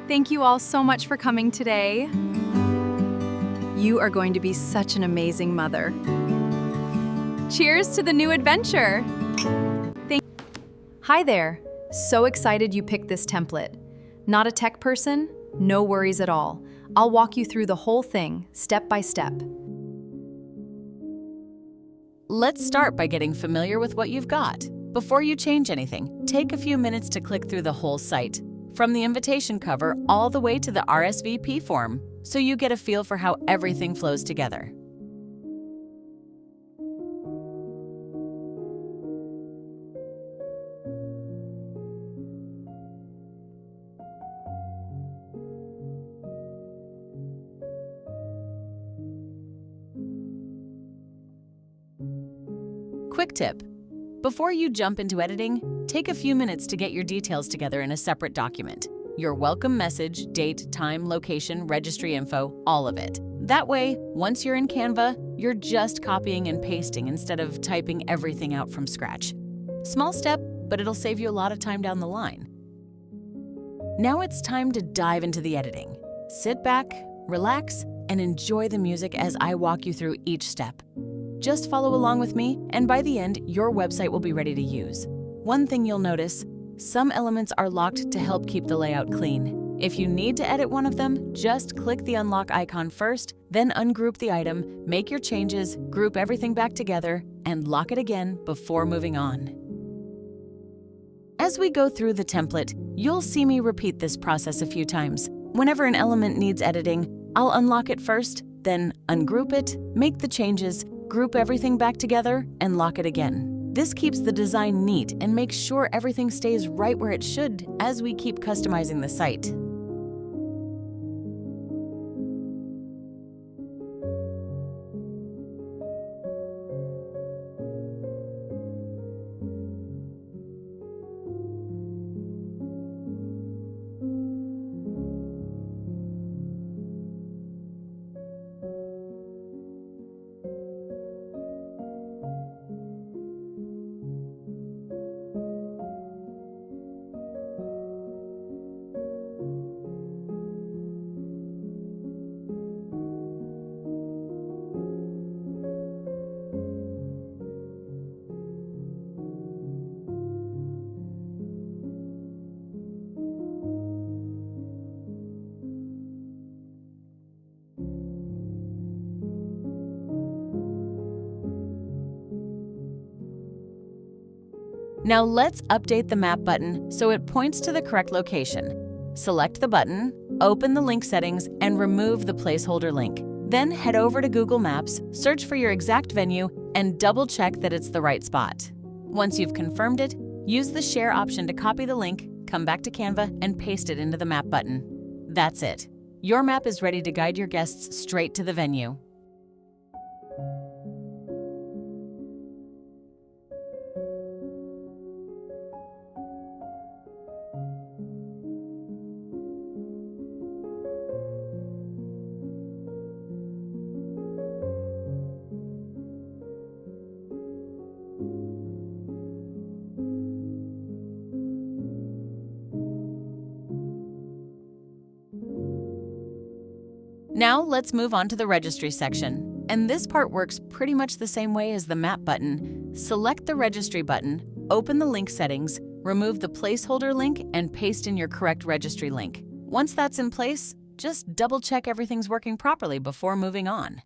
Thank you all so much for coming today. You are going to be such an amazing mother. Cheers to the new adventure! Hi there! So excited you picked this template. Not a tech person? No worries at all. I'll walk you through the whole thing, step by step. Let's start by getting familiar with what you've got. Before you change anything, take a few minutes to click through the whole site, from the invitation cover all the way to the RSVP form, so you get a feel for how everything flows together. Quick tip: before you jump into editing, take a few minutes to get your details together in a separate document. Your welcome message, date, time, location, registry info, all of it. That way, once you're in Canva, you're just copying and pasting instead of typing everything out from scratch. Small step, but it'll save you a lot of time down the line. Now it's time to dive into the editing. Sit back, relax, and enjoy the music as I walk you through each step. Just follow along with me, and by the end, your website will be ready to use. One thing you'll notice: some elements are locked to help keep the layout clean. If you need to edit one of them, just click the unlock icon first, then ungroup the item, make your changes, group everything back together, and lock it again before moving on. As we go through the template, you'll see me repeat this process a few times. Whenever an element needs editing, I'll unlock it first, then ungroup it, make the changes, group everything back together, and lock it again. This keeps the design neat and makes sure everything stays right where it should as we keep customizing the site. Now let's update the map button so it points to the correct location. Select the button, open the link settings, and remove the placeholder link. Then head over to Google Maps, search for your exact venue, and double-check that it's the right spot. Once you've confirmed it, use the Share option to copy the link, come back to Canva, and paste it into the map button. That's it. Your map is ready to guide your guests straight to the venue. Now let's move on to the registry section, and this part works pretty much the same way as the map button. Select the registry button, open the link settings, remove the placeholder link, and paste in your correct registry link. Once that's in place, just double-check everything's working properly before moving on.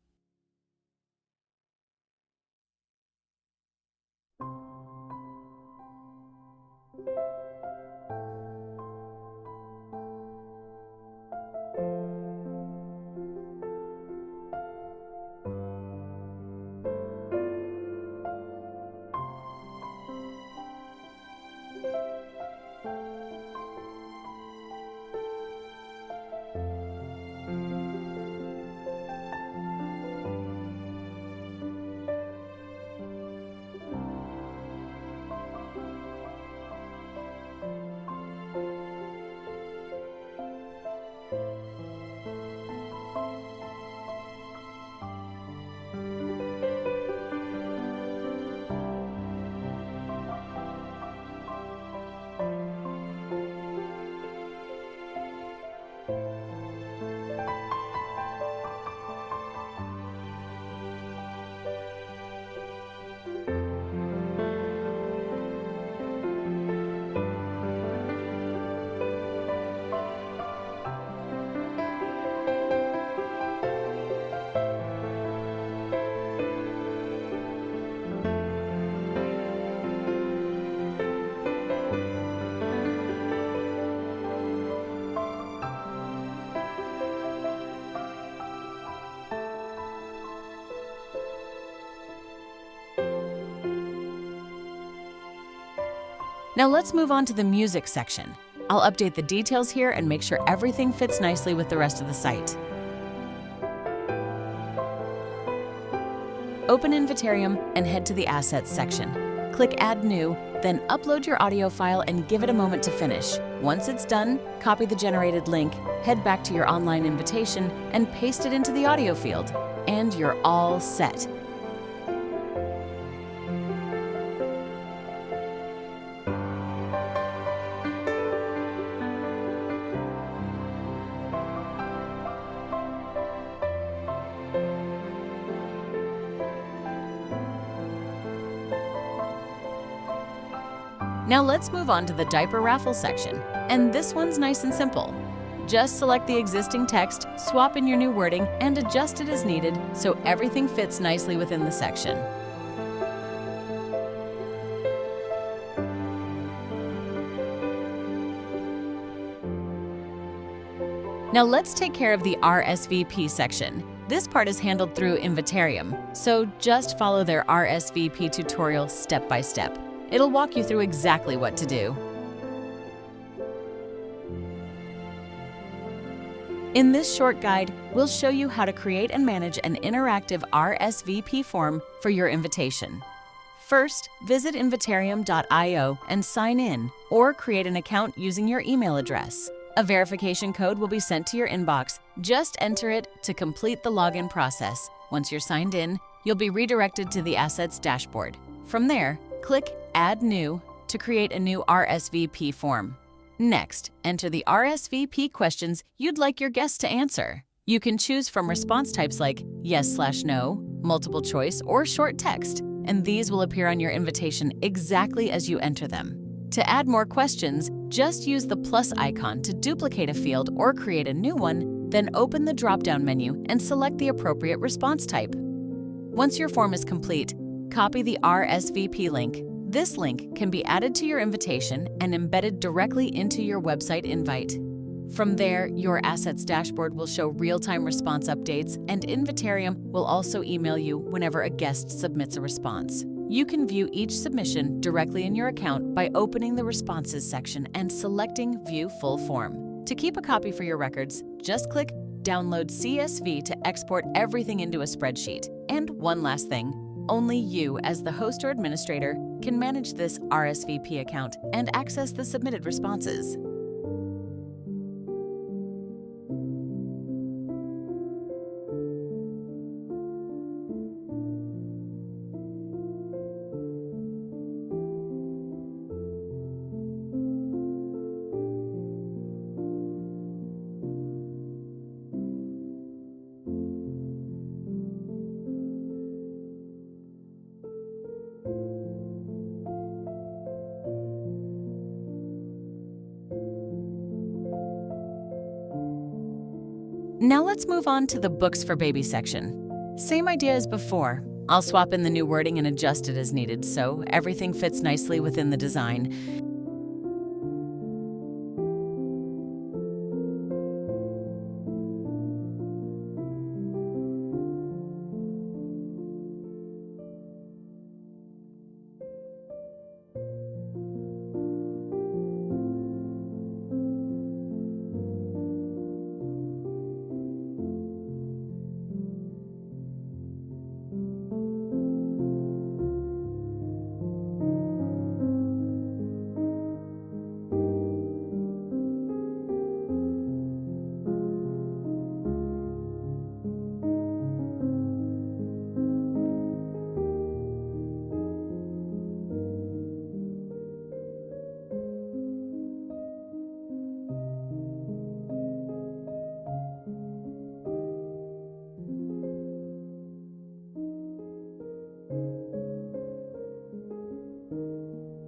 Now let's move on to the music section. I'll update the details here and make sure everything fits nicely with the rest of the site. Open Invitarium and head to the Assets section. Click Add New, then upload your audio file and give it a moment to finish. Once it's done, copy the generated link, head back to your online invitation, and paste it into the audio field. And you're all set. Now let's move on to the Diaper Raffle section, and this one's nice and simple. Just select the existing text, swap in your new wording, and adjust it as needed so everything fits nicely within the section. Now let's take care of the RSVP section. This part is handled through Invitarium, so just follow their RSVP tutorial step by step. It'll walk you through exactly what to do. In this short guide, we'll show you how to create and manage an interactive RSVP form for your invitation. First, visit invitarium.io and sign in, or create an account using your email address. A verification code will be sent to your inbox. Just enter it to complete the login process. Once you're signed in, you'll be redirected to the Assets dashboard. From there, click Add New to create a new RSVP form. Next, enter the RSVP questions you'd like your guests to answer. You can choose from response types like yes/no, multiple choice, or short text, and these will appear on your invitation exactly as you enter them. To add more questions, just use the plus icon to duplicate a field or create a new one, then open the drop-down menu and select the appropriate response type. Once your form is complete, copy the RSVP link. This link can be added to your invitation and embedded directly into your website invite. From there, your Assets dashboard will show real-time response updates, and Invitarium will also email you whenever a guest submits a response. You can view each submission directly in your account by opening the Responses section and selecting View Full Form. To keep a copy for your records, just click Download CSV to export everything into a spreadsheet. And one last thing, only you, as the host or administrator, can manage this RSVP account and access the submitted responses. Now let's move on to the Books for Baby section. Same idea as before. I'll swap in the new wording and adjust it as needed so everything fits nicely within the design.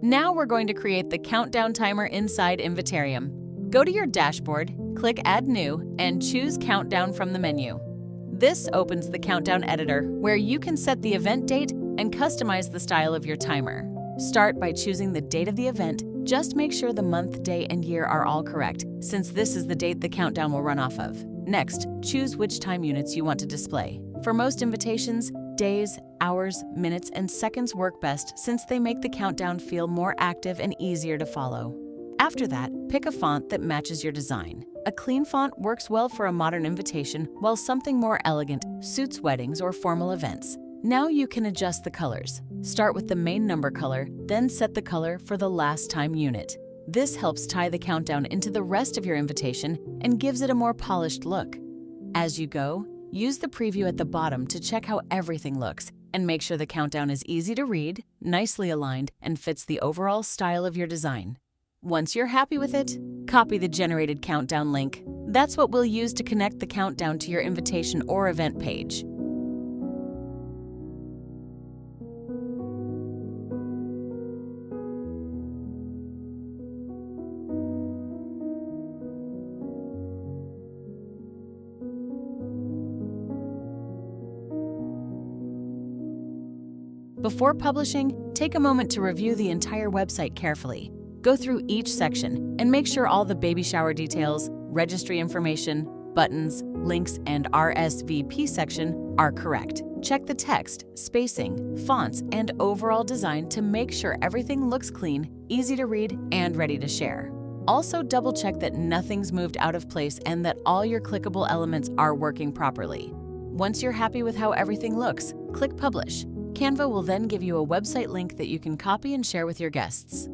Now we're going to create the countdown timer inside Invitarium. Go to your dashboard, click Add New, and choose Countdown from the menu. This opens the countdown editor, where you can set the event date and customize the style of your timer. Start by choosing the date of the event. Just make sure the month, day, and year are all correct, since this is the date the countdown will run off of. Next, choose which time units you want to display. For most invitations, Days, hours, minutes, and seconds work best since they make the countdown feel more active and easier to follow. After that, pick a font that matches your design. A clean font works well for a modern invitation, while something more elegant suits weddings or formal events. Now you can adjust the colors. Start with the main number color, then set the color for the last time unit. This helps tie the countdown into the rest of your invitation and gives it a more polished look. As you go, use the preview at the bottom to check how everything looks and make sure the countdown is easy to read, nicely aligned, and fits the overall style of your design. Once you're happy with it, copy the generated countdown link. That's what we'll use to connect the countdown to your invitation or event page. Before publishing, take a moment to review the entire website carefully. Go through each section and make sure all the baby shower details, registry information, buttons, links, and RSVP section are correct. Check the text, spacing, fonts, and overall design to make sure everything looks clean, easy to read, and ready to share. Also, double-check that nothing's moved out of place and that all your clickable elements are working properly. Once you're happy with how everything looks, click Publish. Canva will then give you a website link that you can copy and share with your guests.